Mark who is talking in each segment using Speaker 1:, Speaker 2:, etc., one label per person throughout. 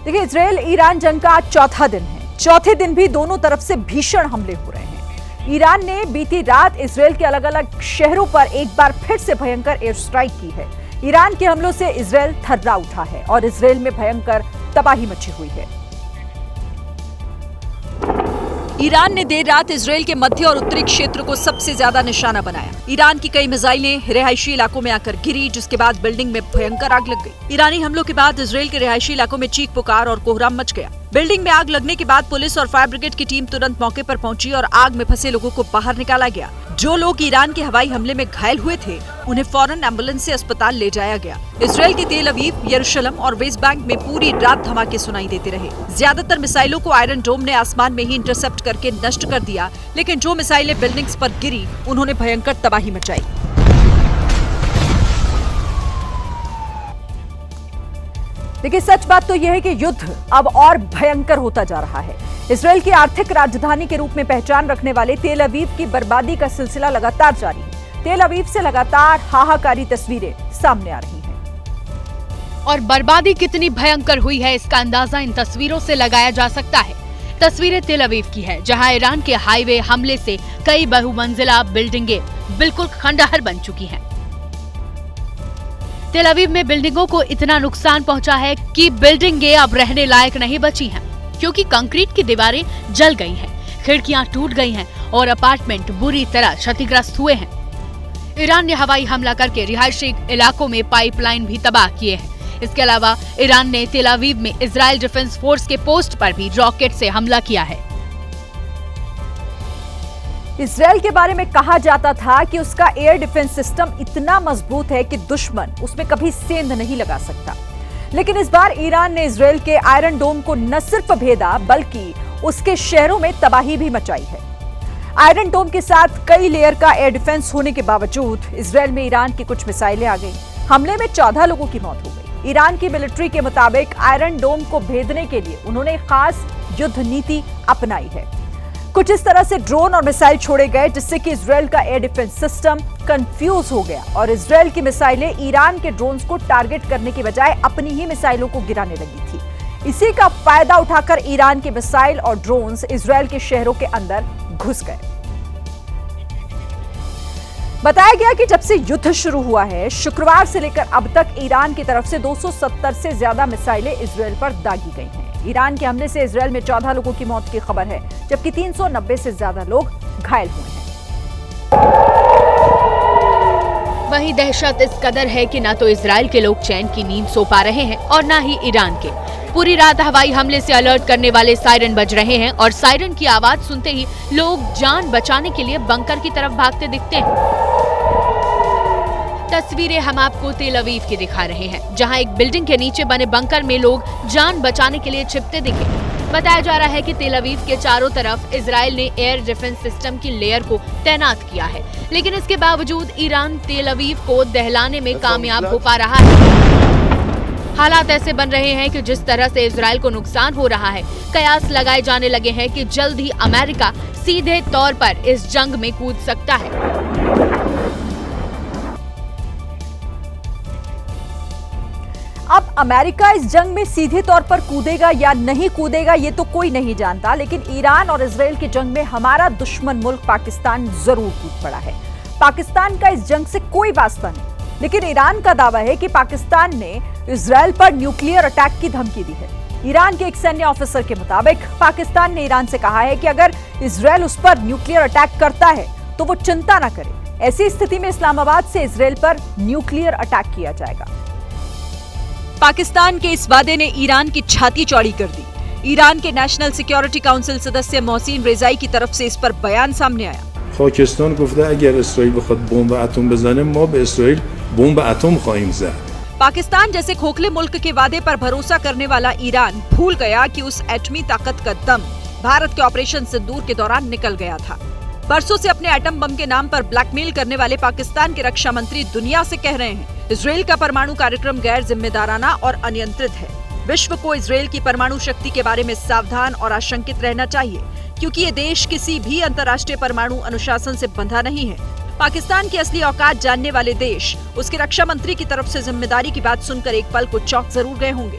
Speaker 1: देखिए, Israel Iran जंग का आज चौथा दिन है। चौथे दिन भी दोनों तरफ से भीषण हमले हो रहे हैं। ईरान ने बीती रात इजरायल के अलग अलग शहरों पर एक बार फिर से भयंकर एयर स्ट्राइक की है। ईरान के हमलों से इजरायल थर्रा उठा है और इजरायल में भयंकर तबाही मची हुई है। ईरान ने देर रात इजरायल के मध्य और उत्तरी क्षेत्र को सबसे ज्यादा निशाना बनाया। ईरान की कई मिसाइलें रिहायशी इलाकों में आकर गिरी, जिसके बाद बिल्डिंग में भयंकर आग लग गई। ईरानी हमलों के बाद इजरायल के रिहायशी इलाकों में चीख पुकार और कोहराम मच गया। बिल्डिंग में आग लगने के बाद पुलिस और फायर ब्रिगेड की टीम तुरंत मौके पर पहुंची और आग में फंसे लोगों को बाहर निकाला गया। जो लोग ईरान के हवाई हमले में घायल हुए थे, उन्हें फौरन एम्बुलेंस से अस्पताल ले जाया गया। इजरायल के तेल अवीव, यरूशलेम और वेस्ट बैंक में पूरी रात धमाके सुनाई देते रहे। ज्यादातर मिसाइलों को आयरन डोम ने आसमान में ही इंटरसेप्ट करके नष्ट कर दिया, लेकिन जो मिसाइलें बिल्डिंग्स पर गिरी, उन्होंने भयंकर तबाही मचाई। देखिए, सच बात तो यह है कि युद्ध अब और भयंकर होता जा रहा है। इजरायल की आर्थिक राजधानी के रूप में पहचान रखने वाले तेल अवीव की बर्बादी का सिलसिला लगातार जारी है। तेल अवीव से लगातार हाहाकारी तस्वीरें सामने आ रही हैं।
Speaker 2: और बर्बादी कितनी भयंकर हुई है, इसका अंदाजा इन तस्वीरों से लगाया जा सकता है। तस्वीरें तेल अवीव की है, जहां ईरान के हाईवे हमले से कई बहुमंजिला बिल्डिंगें बिल्कुल खंडहर बन चुकी हैं। तेल अवीव में बिल्डिंगों को इतना नुकसान पहुंचा है कि बिल्डिंगें अब रहने लायक नहीं बची हैं, क्योंकि कंक्रीट की दीवारें जल गई हैं, खिड़कियां टूट गई हैं और अपार्टमेंट बुरी तरह क्षतिग्रस्त हुए हैं। ईरान ने हवाई हमला करके रिहायशी इलाकों में पाइपलाइन भी तबाह किए हैं। इसके अलावा ईरान ने तेल अवीव में इजरायल डिफेंस फोर्स के पोस्ट पर भी रॉकेट से हमला किया है।
Speaker 1: इजरायल के बारे में कहा जाता था कि उसका एयर डिफेंस सिस्टम इतना मजबूत है कि दुश्मन उसमें कभी सेंध नहीं लगा सकता। लेकिन इस बार ईरान ने इजरायल के आयरन डोम को न सिर्फ भेदा, बल्कि उसके शहरों में तबाही भी मचाई है। आयरन डोम के साथ कई लेयर का एयर डिफेंस होने के बावजूद इजरायल में ईरान की कुछ मिसाइलें आ गई। हमले में 14 लोगों की मौत हो गई। ईरान की मिलिट्री के मुताबिक आयरन डोम को भेदने के लिए उन्होंने खास युद्ध नीति अपनाई है। कुछ इस तरह से ड्रोन और मिसाइल छोड़े गए, जिससे कि इजरायल का एयर डिफेंस सिस्टम कंफ्यूज हो गया और इजरायल की मिसाइलें ईरान के ड्रोन्स को टारगेट करने की बजाय अपनी ही मिसाइलों को गिराने लगी थी। इसी का फायदा उठाकर ईरान के मिसाइल और ड्रोन्स इजरायल के शहरों के अंदर घुस गए। बताया गया कि जब से युद्ध शुरू हुआ है, शुक्रवार से लेकर अब तक ईरान की तरफ से 270 से ज्यादा मिसाइलें इजरायल पर दागी गई हैं। ईरान के हमले से इजरायल में 14 लोगों की मौत की खबर है, जबकि 390 से ज्यादा लोग घायल हुए हैं।
Speaker 2: वहीं दहशत इस कदर है कि न तो इजरायल के लोग चैन की नींद सो पा रहे हैं और न ही ईरान के। पूरी रात हवाई हमले से अलर्ट करने वाले सायरन बज रहे हैं और सायरन की आवाज सुनते ही लोग जान बचाने के लिए बंकर की तरफ भागते दिखते हैं। तस्वीरें हम आपको तेल अवीव की दिखा रहे हैं, जहां एक बिल्डिंग के नीचे बने बंकर में लोग जान बचाने के लिए छिपते दिखे। बताया जा रहा है कि तेल अवीव के चारों तरफ इजरायल ने एयर डिफेंस सिस्टम की लेयर को तैनात किया है, लेकिन इसके बावजूद ईरान तेल अवीव को दहलाने में कामयाब हो पा रहा है। हालात ऐसे बन रहे हैं कि जिस तरह से इजरायल को नुकसान हो रहा है, कयास लगाए जाने लगे हैं कि जल्द ही अमेरिका सीधे तौर पर इस जंग में कूद सकता है।
Speaker 1: अब अमेरिका इस जंग में सीधे तौर पर कूदेगा या नहीं कूदेगा, ये तो कोई नहीं जानता, लेकिन ईरान और इजरायल की जंग में हमारा दुश्मन मुल्क पाकिस्तान जरूर कूद पड़ा है। पाकिस्तान का इस जंग से कोई वास्ता नहीं, लेकिन ईरान का दावा है कि पाकिस्तान ने इजरायल पर न्यूक्लियर अटैक की धमकी दी है। ईरान के एक सैन्य ऑफिसर के मुताबिक पाकिस्तान ने ईरान से कहा है कि अगर इजरायल उस पर न्यूक्लियर अटैक करता है तो वो चिंता न करे। ऐसी स्थिति में इस्लामाबाद से इजरायल पर न्यूक्लियर अटैक किया जाएगा। पाकिस्तान के इस वादे ने ईरान की छाती चौड़ी कर दी। ईरान के नेशनल सिक्योरिटी काउंसिल सदस्य मोहसिन रेजाई की तरफ से इस पर बयान सामने आया।
Speaker 3: पाकिस्तान गफ्ते अगर इस्राइल बखवाद बम एटम बजाने मा बे इस्राइल बम एटम ख़वाहिम ज़द।
Speaker 1: पाकिस्तान जैसे खोखले मुल्क के वादे पर भरोसा करने वाला ईरान भूल गया कि उस एटमी ताकत का दम भारत के ऑपरेशन सिंदूर के दौरान निकल गया था। बरसों से अपने एटम बम के नाम पर ब्लैकमेल करने वाले पाकिस्तान के रक्षा मंत्री दुनिया से कह रहे हैं, इजरायल का परमाणु कार्यक्रम गैर जिम्मेदाराना और अनियंत्रित है। विश्व को इजरायल की परमाणु शक्ति के बारे में सावधान और आशंकित रहना चाहिए, क्योंकि ये देश किसी भी अंतर्राष्ट्रीय परमाणु अनुशासन से बंधा नहीं है। पाकिस्तान की असली औकात जानने वाले देश उसके रक्षा मंत्री की तरफ से जिम्मेदारी की बात सुनकर एक पल को चौंक जरूर गए होंगे।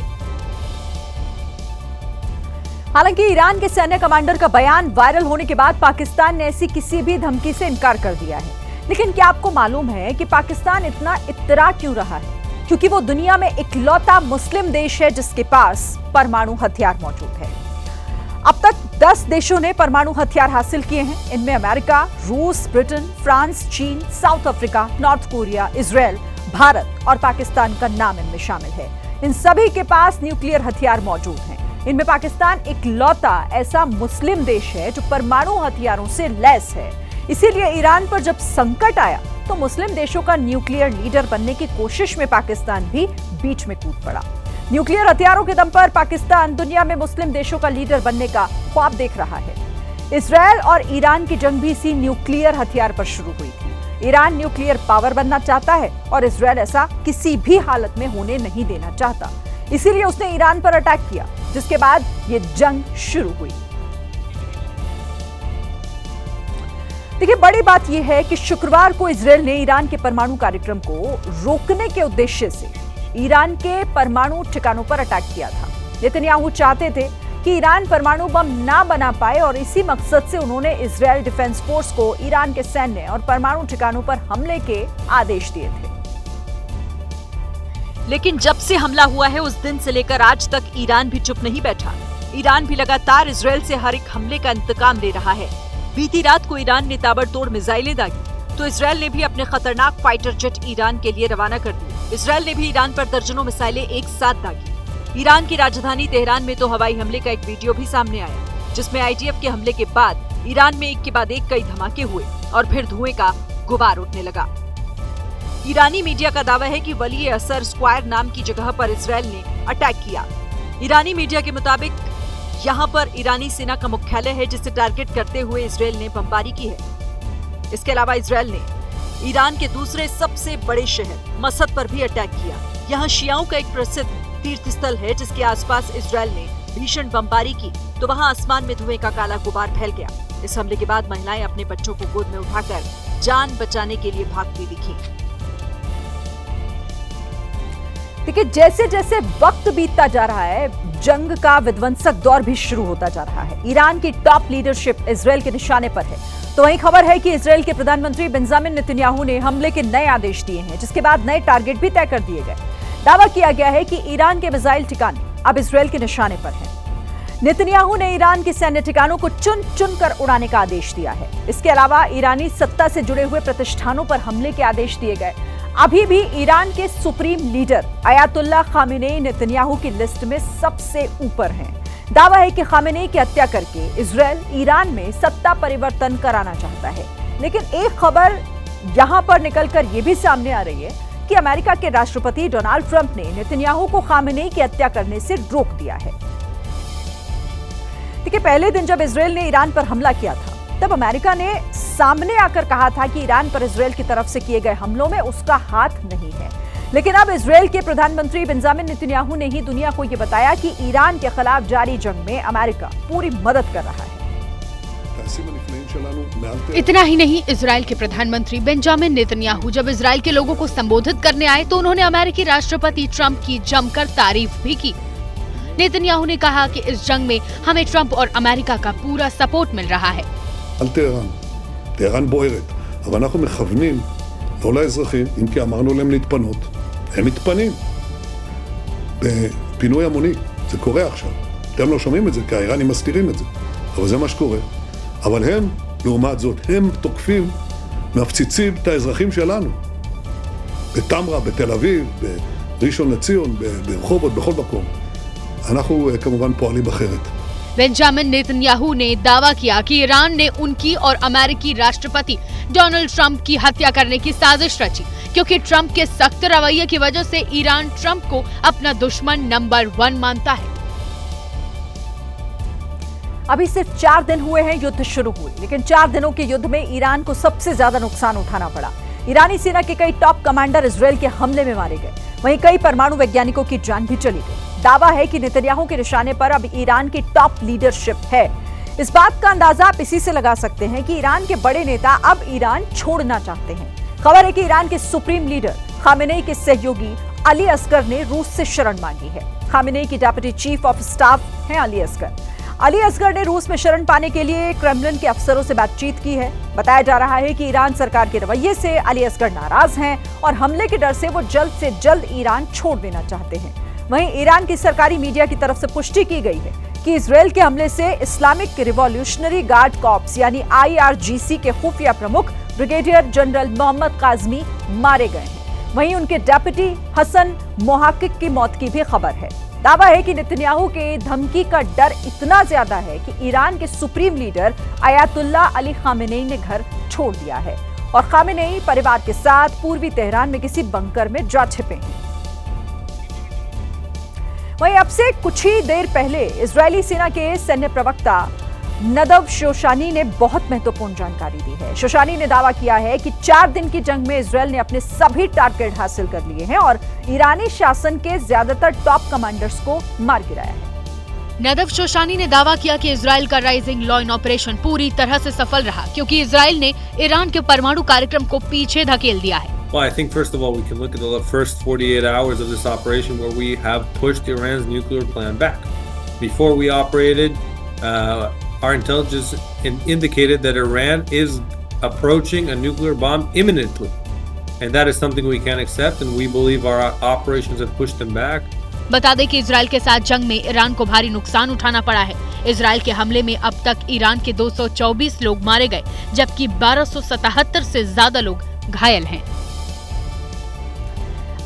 Speaker 1: हालांकि ईरान के सैन्य कमांडर का बयान वायरल होने के बाद पाकिस्तान ने ऐसी किसी भी धमकी से इनकार कर दिया है। लेकिन क्या आपको मालूम है कि पाकिस्तान इतना इत्तरा क्यों रहा है? क्योंकि वो दुनिया में इकलौता मुस्लिम देश है जिसके पास परमाणु हथियार मौजूद है। अब तक 10 देशों ने परमाणु हथियार हासिल किए हैं। इनमें अमेरिका, रूस, ब्रिटेन, फ्रांस, चीन, south Africa, north Korea, Israel, Bharat और पाकिस्तान का नाम इनमें शामिल है। इन सभी के पास न्यूक्लियर हथियार मौजूद हैं। इनमें पाकिस्तान इकलौता ऐसा मुस्लिम देश है जो परमाणु हथियारों से लैस है। इसीलिए ईरान पर जब संकट आया तो मुस्लिम देशों का न्यूक्लियर लीडर बनने की कोशिश में पाकिस्तान भी बीच में कूद पड़ा। न्यूक्लियर हथियारों के दम पर पाकिस्तान दुनिया में मुस्लिम देशों का लीडर बनने का ख्वाब देख रहा है। इजरायल और ईरान की जंग भी इसी न्यूक्लियर हथियार पर शुरू हुई थी। ईरान न्यूक्लियर पावर बनना चाहता है और इजरायल ऐसा किसी भी हालत में होने नहीं देना चाहता। इसीलिए उसने ईरान पर अटैक किया, जिसके बाद ये जंग शुरू हुई। देखिए, बड़ी बात यह है कि शुक्रवार को इजरायल ने ईरान के परमाणु कार्यक्रम को रोकने के उद्देश्य से ईरान के परमाणु ठिकानों पर अटैक किया था। नेतन्याहू चाहते थे कि ईरान परमाणु बम ना बना पाए और इसी मकसद से उन्होंने इजरायल डिफेंस फोर्स को ईरान के सैन्य और परमाणु ठिकानों पर हमले के आदेश दिए थे।
Speaker 4: लेकिन जब से हमला हुआ है उस दिन से लेकर आज तक ईरान भी चुप नहीं बैठा। ईरान भी लगातार इजरायल से हर एक हमले का इंतकाम ले रहा है। बीती रात को ईरान ने ताबड़तोड़ मिसाइलें दागी तो इजरायल ने भी अपने खतरनाक फाइटर जेट ईरान के लिए रवाना कर दिए। इजरायल ने भी ईरान पर दर्जनों मिसाइलें एक साथ दागी। ईरान की राजधानी तेहरान में तो हवाई हमले का एक वीडियो भी सामने आया, जिसमें आईडीएफ के हमले के बाद ईरान में एक के बाद एक कई धमाके हुए और फिर धुएं का गुबार उठने लगा। ईरानी मीडिया का दावा है कि वली असर स्क्वायर नाम की जगह पर इजरायल ने अटैक किया। ईरानी मीडिया के मुताबिक यहाँ पर ईरानी सेना का मुख्यालय है, जिसे टारगेट करते हुए इजरायल ने बमबारी की है। इसके अलावा इजरायल ने ईरान के दूसरे सबसे बड़े शहर मसद पर भी अटैक किया। यहाँ शियाओं का एक प्रसिद्ध तीर्थ स्थल है, जिसके आसपास इजरायल ने भीषण बमबारी की तो वहाँ आसमान में धुएं का काला गुबार फैल गया। इस हमले के बाद महिलाएं अपने बच्चों को गोद में उठाकर जान बचाने के लिए भागती दिखी।
Speaker 1: देखिए, जैसे जैसे वक्त बीतता जा रहा है, जंग का विध्वंसक दौर भी शुरू होता जा रहा है। ईरान की टॉप लीडरशिप इजरायल के निशाने पर है। तो वहीं खबर है कि इजरायल के प्रधानमंत्री बेंजामिन नेतन्याहू ने हमले के नए आदेश दिए हैं, जिसके बाद नए टारगेट भी तय कर दिए गए। दावा किया गया है कि ईरान के मिसाइल ठिकाने अब इजरायल के निशाने पर हैं। नेतन्याहू ने ईरान के सैन्य ठिकानों को चुन चुन कर उड़ाने का आदेश दिया है। इसके अलावा ईरानी सत्ता से जुड़े हुए प्रतिष्ठानों पर हमले के आदेश दिए गए। अभी भी ईरान के supreme leader Ayatollah Khamenei Netanyahu की लिस्ट में सबसे ऊपर हैं। दावा है कि खामेनेई की हत्या करके इजरायल ईरान में सत्ता परिवर्तन कराना चाहता है। लेकिन एक खबर यहां पर निकलकर यह भी सामने आ रही है कि अमेरिका के राष्ट्रपति डोनाल्ड ट्रंप ने नेतन्याहू को खामेनेई की हत्या करने से रोक दिया है। देखिए, पहले दिन जब इजरायल ने ईरान पर हमला किया था, तब अमेरिका ने सामने आकर कहा था कि ईरान पर इजरायल की तरफ से किए गए हमलों में उसका हाथ नहीं है। लेकिन अब इजरायल के प्रधानमंत्री बेंजामिन नेतन्याहू ने ही दुनिया को यह बताया कि ईरान के खिलाफ जारी जंग में अमेरिका पूरी मदद कर रहा है।
Speaker 2: इतना ही नहीं, इजरायल के प्रधानमंत्री बेंजामिन नेतन्याहू जब इजरायल के लोगों को संबोधित करने आए तो उन्होंने अमेरिकी राष्ट्रपति ट्रंप की जमकर तारीफ भी की। नेतन्याहू ने कहा कि इस जंग में हमें ट्रंप और अमेरिका का पूरा सपोर्ट मिल रहा है।
Speaker 5: טהרן בוערת, אבל אנחנו מכוונים לא לאזרחים, אם כי אמרנו להם להתפנות. הם מתפנים בפינוי המוני, זה קורה עכשיו. אתם לא שומעים את זה, כי האיראנים מסתירים את זה, אבל זה מה שקורה. אבל הם, לעומת זאת, הם תוקפים, מפציצים את האזרחים שלנו. בתמרה, בתל אביב, בראשון לציון, ברחובות, בכל מקום. אנחנו כמובן פועלים אחרת.
Speaker 2: बेंजामिन नेतन्याहू ने दावा किया कि ईरान ने उनकी और अमेरिकी राष्ट्रपति डोनाल्ड ट्रंप की हत्या करने की साजिश रची, क्योंकि ट्रंप के सख्त रवैये की वजह से ईरान ट्रंप को अपना दुश्मन नंबर 1 मानता है।
Speaker 1: अभी सिर्फ 4 दिन हुए हैं युद्ध शुरू हुए, लेकिन 4 दिनों के युद्ध में ईरान को सबसे ज्यादा नुकसान उठाना पड़ा। ईरानी सेना के कई टॉप कमांडर इजरायल के हमले में मारे गए, वहीं कई परमाणु वैज्ञानिकों की जान भी चली गई। दावा है कि नेतन्याहू के निशाने पर अब ईरान की टॉप लीडरशिप है। इस बात का अंदाजा आप इसी से लगा सकते हैं कि ईरान के बड़े नेता अब ईरान छोड़ना चाहते हैं। खबर है कि ईरान के सुप्रीम लीडर खामेनेई के सहयोगी अली असगर ने रूस से शरण मांगी है। खामेनेई की डेप्यूटी चीफ ऑफ स्टाफ हैं अली असगर। अली असगर ने रूस में शरण पाने के लिए क्रेमलिन के अफसरों से बातचीत की है। बताया जा रहा है कि ईरान सरकार के रवैये से अली असगर नाराज हैं और हमले के डर से वो जल्द से जल्द ईरान छोड़ देना चाहते हैं। वहीं ईरान की सरकारी मीडिया की तरफ से पुष्टि की गई है कि इजरायल के हमले से इस्लामिक रिवॉल्यूशनरी गार्ड कॉर्प्स यानी IRGC के खुफिया प्रमुख ब्रिगेडियर जनरल मोहम्मद काजमी मारे गए हैं। वहीं उनके डेप्यूटी हसन मोहाकिक की मौत की भी खबर है। दावा है कि नेतन्याहू के धमकी का डर इतना ज्यादा है कि ईरान के supreme leader Ayatollah Ali Khamenei ने घर छोड़ दिया है और खामेनेई परिवार के साथ पूर्वी तेहरान में किसी बंकर में जा छिपे हैं। वहीं अब से कुछ ही देर पहले इजरायली सेना के सैन्य प्रवक्ता नदव शोशानी ने बहुत महत्वपूर्ण जानकारी दी है। शोशानी ने दावा किया है कि 4 दिन की जंग में इजरायल ने अपने सभी टारगेट हासिल कर लिए हैं और ईरानी शासन के ज्यादातर टॉप कमांडर्स को मार गिराया है।
Speaker 2: नदव शोशानी ने दावा किया कि इजरायल का राइजिंग लॉयन ऑपरेशन पूरी तरह से सफल रहा क्योंकि इजरायल ने ईरान के परमाणु कार्यक्रम को पीछे धकेल दिया है।
Speaker 6: Well, I think first of all, we can look at the first 48 hours of this operation where we have pushed Iran's nuclear plan back. Before we operated, our intelligence indicated that Iran is approaching a nuclear bomb imminently. And that is something we can't accept, and we believe our operations have pushed them back.
Speaker 2: बता दें कि Israel के साथ जंग में Iran को भारी नुकसान उठाना पड़ा है। इजरायल के हमले में अब तक ईरान के 224 लोग मारे गए, जबकि 1277 से ज्यादा लोग घायल हैं।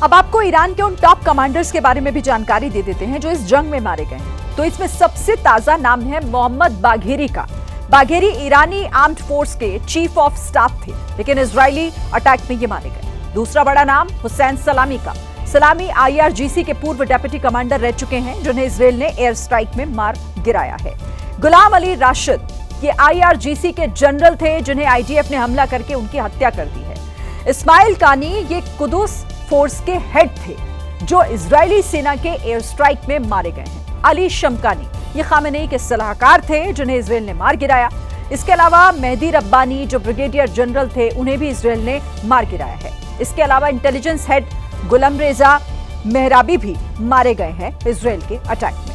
Speaker 1: अब आपको ईरान के उन टॉप कमांडर्स के बारे में भी जानकारी दे देते हैं जो इस जंग में मारे गए हैं। तो इसमें सबसे ताजा नाम है मोहम्मद बाघेरी का। बाघेरी ईरानी आर्म्ड फोर्स के चीफ ऑफ स्टाफ थे, लेकिन इजरायली अटैक में ये मारे गए। दूसरा बड़ा नाम हुसैन सलामी का। सलामी IRGC के पूर्व डेप्यूटी कमांडर रह चुके हैं, जिन्हें इजरायल ने एयर स्ट्राइक में मार गिराया है। गुलाम अली राशिद ये IRGC के जनरल थे, जिन्हें IDF ने हमला करके उनकी हत्या कर दी है। इस्माइल कानी ये कुदस फोर्स के हेड थे, जो इजरायली सेना के एयर स्ट्राइक में मारे गए हैं। अली शमकानी ये खामेनेई के सलाहकार थे, जिन्हें इजरायल ने मार गिराया। इसके अलावा मेहदी रब्बानी जो ब्रिगेडियर जनरल थे, उन्हें भी इजरायल ने मार गिराया है। इसके अलावा इंटेलिजेंस हेड गुलाम रेजा मेहराबी भी मारे गए हैं इजरायल के अटैक में।